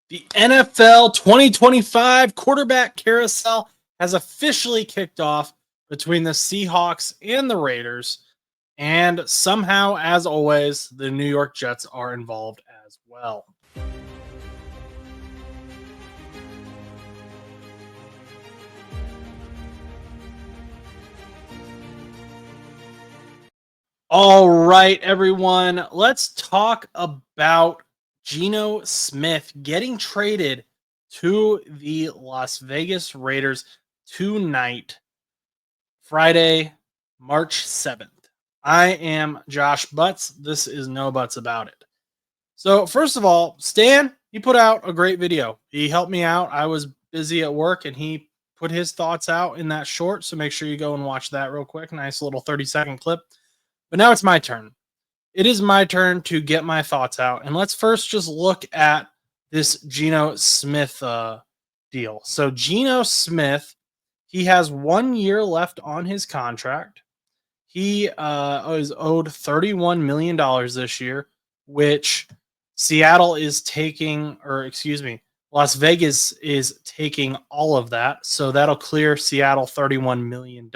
The NFL 2025 quarterback carousel has officially kicked off between the Seahawks and the Raiders. And somehow, as always, the New York Jets are involved as well. All right, everyone, let's talk about Geno Smith getting traded to the Las Vegas Raiders tonight, Friday, March 7th. I am Josh Butts. This is No Butts About It. So, first of all, Stan, he put out a great video. He helped me out. I was busy at work and he put his thoughts out in that short. So, make sure you go and watch that real quick. Nice little 30-second clip. But now it's my turn. It is my turn to get my thoughts out. And let's first just look at this Geno Smith deal. So Geno Smith, he has 1 year left on his contract. He is owed $31 million this year, which Seattle is taking, or excuse me, Las Vegas is taking all of that. So that'll clear Seattle $31 million.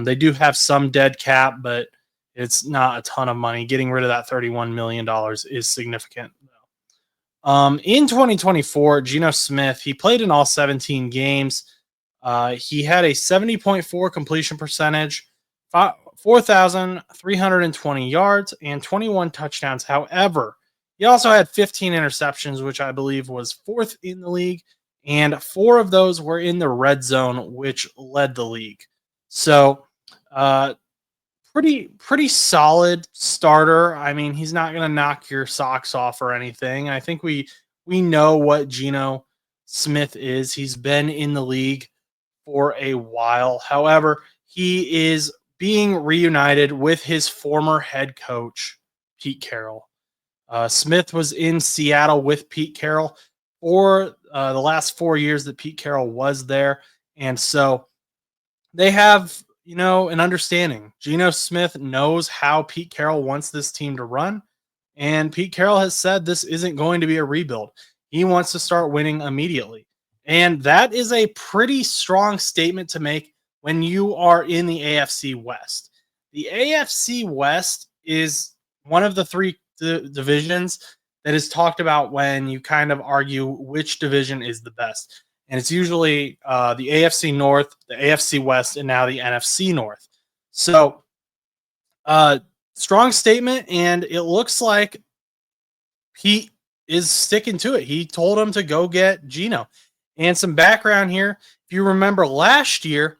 They do have some dead cap, but it's not a ton of money. Getting rid of that $31 million is significant. In 2024, Geno Smith, he played in all 17 games. He had a 70.4 completion percentage, 4,320 yards, and 21 touchdowns. However, he also had 15 interceptions, which I believe was fourth in the league, and 4 of those were in the red zone, which led the league. So, pretty solid starter. I mean, he's not going to knock your socks off or anything. I think we know what Geno Smith is. He's been in the league for a while. However, he is being reunited with his former head coach, Pete Carroll. Smith was in Seattle with Pete Carroll for the last 4 years that Pete Carroll was there. And so they have, an understanding. Geno Smith knows how Pete Carroll wants this team to run. And Pete Carroll has said this isn't going to be a rebuild. He wants to start winning immediately. And that is a pretty strong statement to make when you are in the AFC West. The AFC West is one of the 3 divisions that is talked about when you kind of argue which division is the best. And it's usually the AFC North, the AFC West, and now the NFC North. So, strong statement, and it looks like Pete is sticking to it. He told him to go get Geno. And some background here. If you remember last year,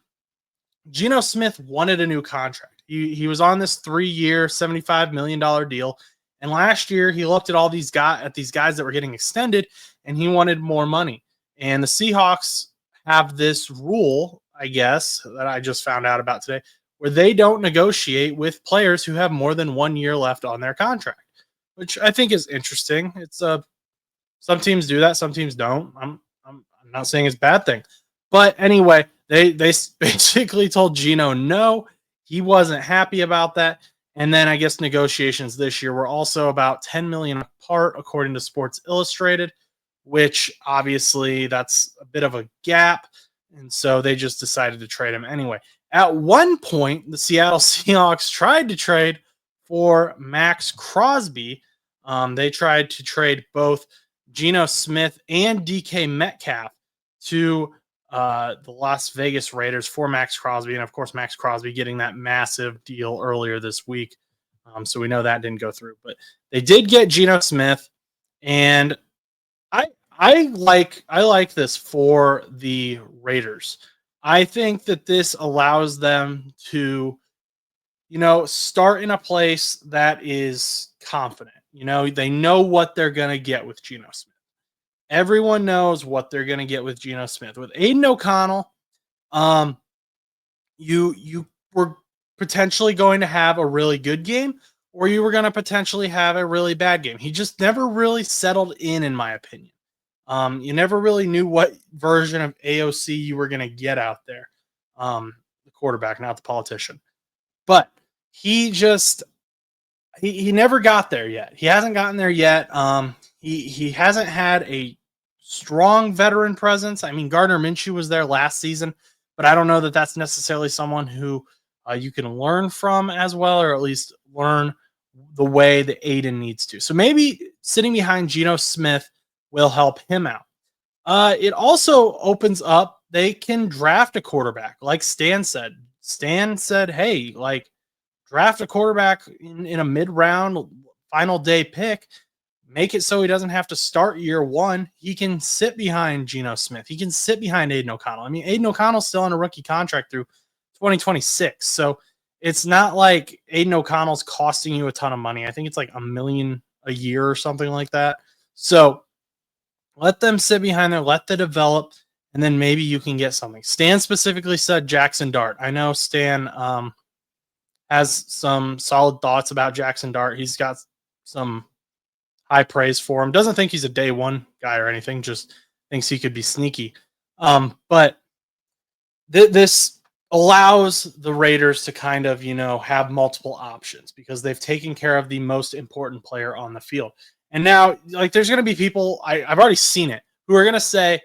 Geno Smith wanted a new contract. He was on this 3-year, $75 million deal. And last year, he looked at all these guys that were getting extended, and he wanted more money. And the Seahawks have this rule, I guess, that I just found out about today, where they don't negotiate with players who have more than 1 year left on their contract, which I think is interesting. It's some teams do that, some teams don't. I'm not saying it's a bad thing, but anyway, they basically told Geno no. He wasn't happy about that. And then I guess negotiations this year were also about $10 million apart, according to Sports Illustrated, which obviously that's a bit of a gap. And so they just decided to trade him anyway. At one point, the Seattle Seahawks tried to trade for Maxx Crosby. They tried to trade both Geno Smith and DK Metcalf to the Las Vegas Raiders for Maxx Crosby. And of course, Maxx Crosby getting that massive deal earlier this week. So we know that didn't go through, but they did get Geno Smith, and I like this for the Raiders. I think that this allows them to, start in a place that is confident. They know what they're going to get with Geno Smith. Everyone knows what they're going to get with Geno Smith. With Aiden O'Connell, you were potentially going to have a really good game, or you were going to potentially have a really bad game. He just never really settled in my opinion. You never really knew what version of AOC you were going to get out there. The quarterback, not the politician. But he never got there yet. He hasn't gotten there yet. he hasn't had a strong veteran presence. I mean, Gardner Minshew was there last season, but I don't know that that's necessarily someone who you can learn from as well, or at least learn the way that Aiden needs to. So maybe sitting behind Geno Smith will help him out. It also opens up, they can draft a quarterback, like Stan said. Stan said, hey, like, draft a quarterback in a mid-round, final day pick. Make it so he doesn't have to start year one. He can sit behind Geno Smith. He can sit behind Aiden O'Connell. I mean, Aiden O'Connell's still on a rookie contract through 2026. So it's not like Aiden O'Connell's costing you a ton of money. I think it's like $1 million a year or something like that. So let them sit behind there, let them develop, and then maybe you can get something. Stan specifically said Jackson Dart. I know Stan has some solid thoughts about Jackson Dart. He's got some high praise for him. Doesn't think he's a day one guy or anything, just thinks he could be sneaky. But this allows the Raiders to kind of, have multiple options because they've taken care of the most important player on the field. And now, like, there's going to be people, I've already seen it, who are going to say,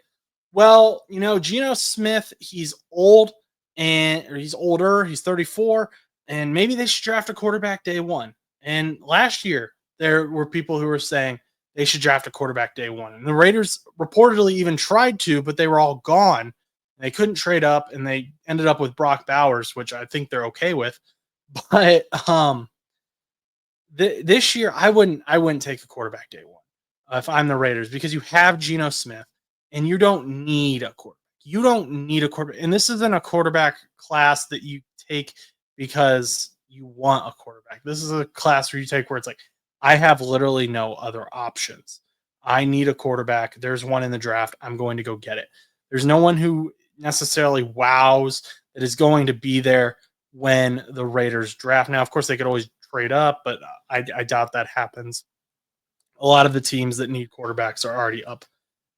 well, Geno Smith, he's old or he's older, he's 34, and maybe they should draft a quarterback day one. And last year, there were people who were saying they should draft a quarterback day one. And the Raiders reportedly even tried to, but they were all gone. They couldn't trade up, and they ended up with Brock Bowers, which I think they're okay with. But this year, I wouldn't take a quarterback day one if I'm the Raiders, because you have Geno Smith, and you don't need a quarterback. You don't need a quarterback. And this isn't a quarterback class that you take because you want a quarterback. This is a class where you take where it's like, I have literally no other options. I need a quarterback. There's one in the draft. I'm going to go get it. There's no one who necessarily wows that is going to be there when the Raiders draft. Now, of course, they could always trade up, but I doubt that happens. A lot of the teams that need quarterbacks are already up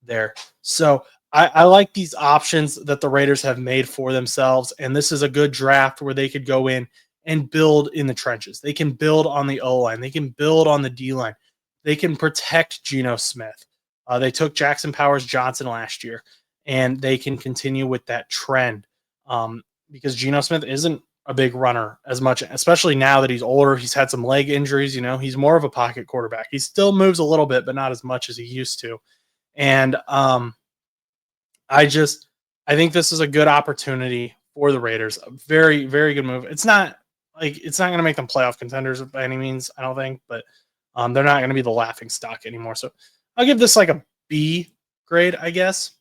there. So I like these options that the Raiders have made for themselves, and this is a good draft where they could go in and build in the trenches. They can build on the O-line. They can build on the D-line. They can protect Geno Smith. They took Jackson Powers-Johnson last year, and they can continue with that trend because Geno Smith isn't a big runner as much, especially now that he's older. He's had some leg injuries. He's more of a pocket quarterback. He still moves a little bit, but not as much as he used to. And I think this is a good opportunity for the Raiders. A very, very good move. It's not going to make them playoff contenders by any means, I don't think, but they're not going to be the laughing stock anymore. So I'll give this like a B grade, I guess.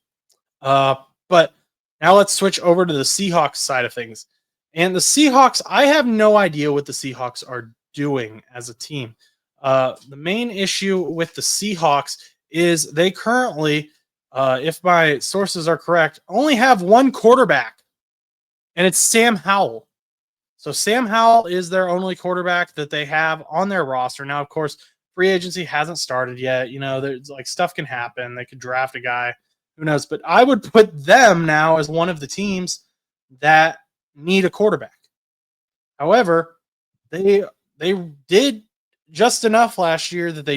But now let's switch over to the Seahawks side of things. And the Seahawks, I have no idea what the Seahawks are doing as a team. The main issue with the Seahawks is they currently, if my sources are correct, only have one quarterback, and it's Sam Howell. So Sam Howell is their only quarterback that they have on their roster. Now, of course, free agency hasn't started yet. There's like stuff can happen. They could draft a guy, who knows? But I would put them now as one of the teams that need a quarterback. However, they did just enough last year that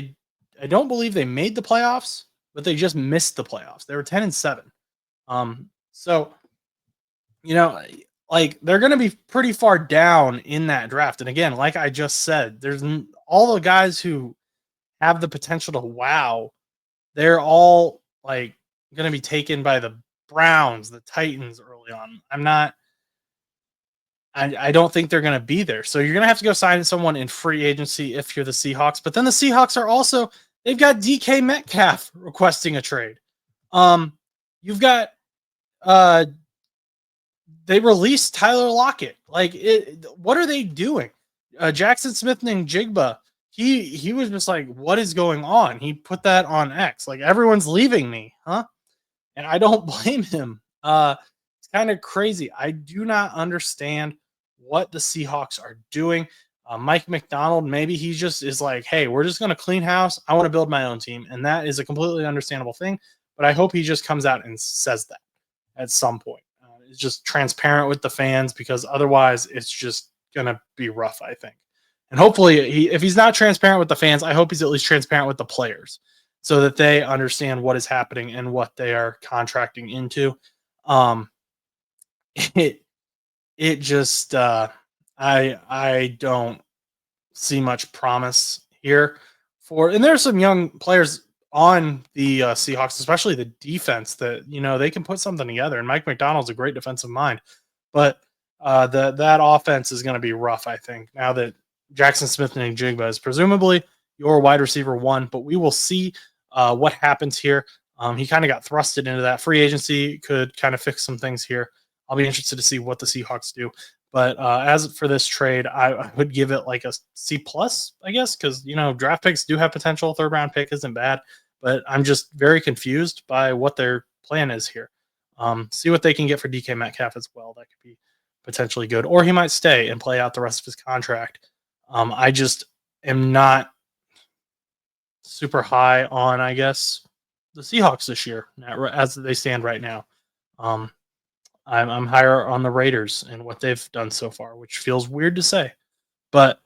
I don't believe they made the playoffs, but they just missed the playoffs. They were 10-7. So, like, they're going to be pretty far down in that draft. And again, like I just said, there's all the guys who have the potential to wow. They're all like going to be taken by the Browns, the Titans early on. I don't think they're going to be there. So you're going to have to go sign someone in free agency if you're the Seahawks. But then the Seahawks are also, they've got DK Metcalf requesting a trade. You've got, they released Tyler Lockett. What are they doing? Jackson Smith and Jigba, he was just like, what is going on? He put that on X. Like, everyone's leaving me, huh? And I don't blame him. It's kind of crazy. I do not understand what the Seahawks are doing. Mike McDonald, maybe he just is like, hey, we're just going to clean house. I want to build my own team. And that is a completely understandable thing. But I hope he just comes out and says that at some point. It's just transparent with the fans, because otherwise it's just going to be rough, I think. And hopefully, if he's not transparent with the fans, I hope he's at least transparent with the players. so that they understand what is happening and what they are contracting into. Um, it it just I don't see much promise here for, and there's some young players on the Seahawks, especially the defense, that they can put something together. And Mike McDonald's a great defensive mind, but that offense is going to be rough. I think now that Jackson Smith and Jigba is presumably your wide receiver one, but we will see what happens here. He kind of got thrusted into that free agency, could kind of fix some things here. I'll be interested to see what the Seahawks do. But as for this trade, I would give it like a C plus, I guess, because draft picks do have potential. Third round pick isn't bad, but I'm just very confused by what their plan is here. See what they can get for DK Metcalf as well. That could be potentially good, or he might stay and play out the rest of his contract. I just am not super high on, I guess, the Seahawks this year as they stand right now. I'm higher on the Raiders and what they've done so far, which feels weird to say, but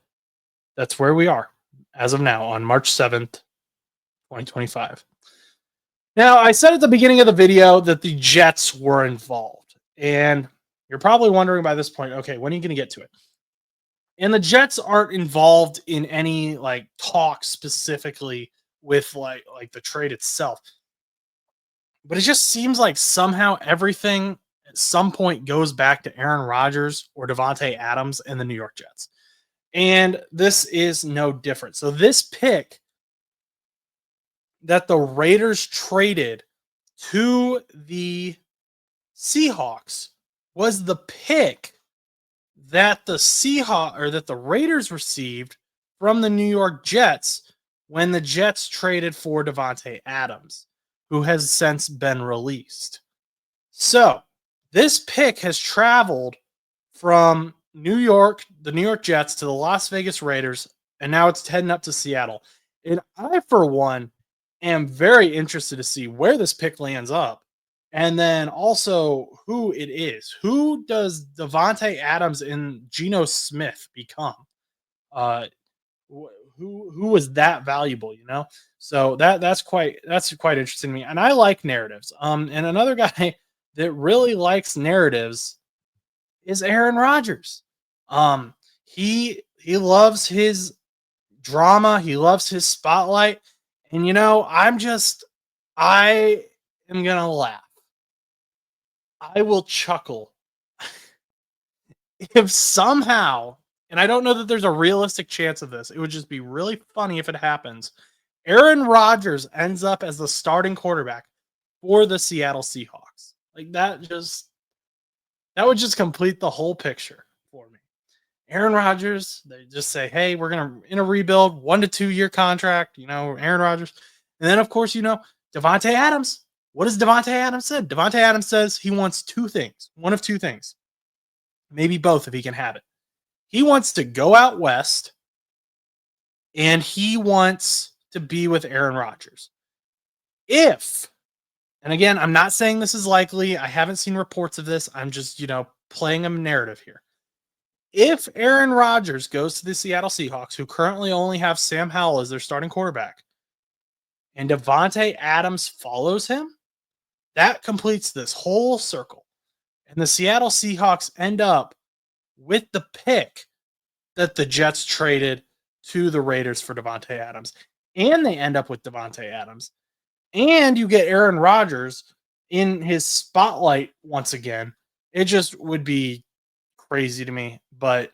that's where we are as of now on March 7th, 2025. Now, I said at the beginning of the video that the Jets were involved, and you're probably wondering by this point, okay, when are you going to get to it? And the Jets aren't involved in any talk specifically with like the trade itself. But it just seems like somehow everything at some point goes back to Aaron Rodgers or Davante Adams and the New York Jets. And this is no different. So this pick that the Raiders traded to the Seahawks was the pick that the Raiders received from the New York Jets when the Jets traded for Davante Adams, who has since been released. So this pick has traveled from the New York Jets to the Las Vegas Raiders, and now it's heading up to Seattle. And I, for one, am very interested to see where this pick lands up, and then also who it is. Who does Davante Adams and Geno Smith become? Who was that valuable? So that's quite interesting to me, and I like narratives. And another guy that really likes narratives is Aaron Rodgers. He loves his drama. He loves his spotlight. And I am gonna laugh. I will chuckle if somehow, and I don't know that there's a realistic chance of this, it would just be really funny if it happens, Aaron Rodgers ends up as the starting quarterback for the Seattle Seahawks. That would just complete the whole picture for me. Aaron Rodgers, they just say, hey, we're in a rebuild, 1 to 2 year contract, Aaron Rodgers. And then, of course, Davante Adams. What does Davante Adams say? Davante Adams says he wants two things, one of two things, maybe both if he can have it. He wants to go out west, and he wants to be with Aaron Rodgers. And again, I'm not saying this is likely. I haven't seen reports of this. I'm just, playing a narrative here. If Aaron Rodgers goes to the Seattle Seahawks, who currently only have Sam Howell as their starting quarterback, and Davante Adams follows him, that completes this whole circle. And the Seattle Seahawks end up with the pick that the Jets traded to the Raiders for Davante Adams. And they end up with Davante Adams. And you get Aaron Rodgers in his spotlight once again. It just would be crazy to me. But,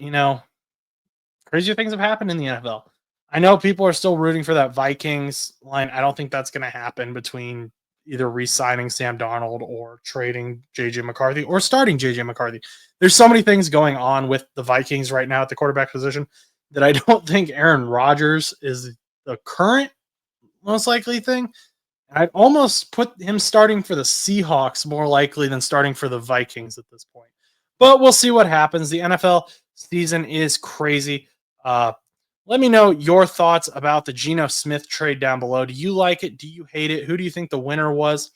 crazier things have happened in the NFL. I know people are still rooting for that Vikings line. I don't think that's going to happen between either re-signing Sam Darnold or trading J.J. McCarthy or starting J.J. McCarthy. There's so many things going on with the Vikings right now at the quarterback position that I don't think Aaron Rodgers is the current most likely thing. I'd almost put him starting for the Seahawks more likely than starting for the Vikings at this point. But we'll see what happens. The NFL season is crazy. Let me know your thoughts about the Geno Smith trade down below. Do you like it? Do you hate it? Who do you think the winner was?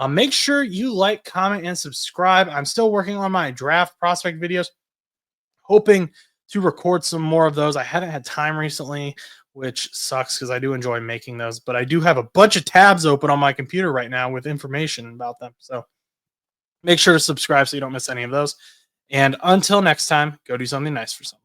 Make sure you like, comment, and subscribe. I'm still working on my draft prospect videos, hoping to record some more of those. I haven't had time recently which sucks because I do enjoy making those. But I do have a bunch of tabs open on my computer right now with information about them. So make sure to subscribe so you don't miss any of those. And until next time, go do something nice for someone.